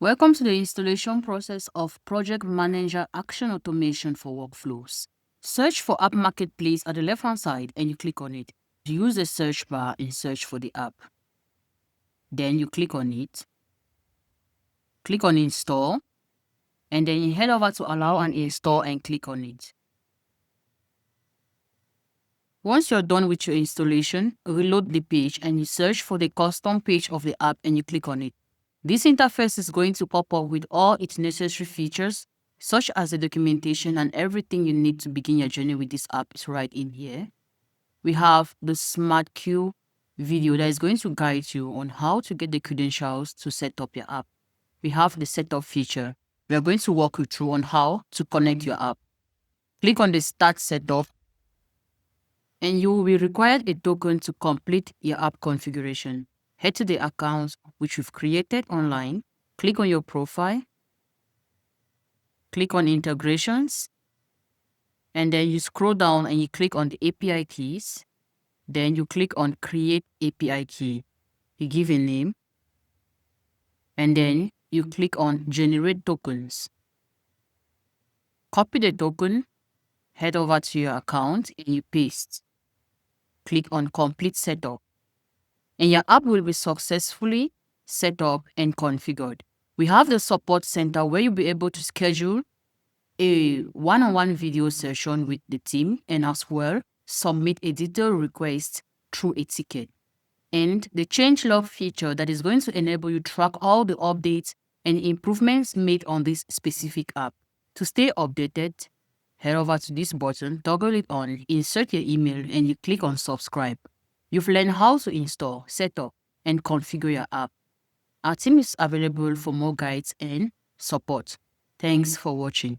Welcome to the installation process of Project Manager Action Automation for Workflows. Search for App Marketplace at the left-hand side and you click on it. Use the search bar and search for the app. Then you click on it. Click on Install. And then you head over to Allow and Install and click on it. Once you're done with your installation, reload the page and you search for the custom page of the app and you click on it. This interface is going to pop up with all its necessary features, such as the documentation and everything you need to begin your journey with this app is right in here. We have the Smart Queue video that is going to guide you on how to get the credentials to set up your app. We have the setup feature. We are going to walk you through on how to connect your app. Click on the Start Setup and you will be required a token to complete your app configuration. Head to the account which you've created online, click on your profile, click on integrations, and then you scroll down and you click on the API keys. Then you click on create API key. You give a name, and then you click on generate tokens. Copy the token, head over to your account and you paste. Click on complete setup. And your app will be successfully set up and configured. We have the support center where you'll be able to schedule a one-on-one video session with the team and as well submit a detailed request through a ticket. And the changelog feature that is going to enable you to track all the updates and improvements made on this specific app. To stay updated, head over to this button, toggle it on, insert your email, and you click on subscribe. You've learned how to install, set up, and configure your app. Our team is available for more guides and support. Thanks for watching.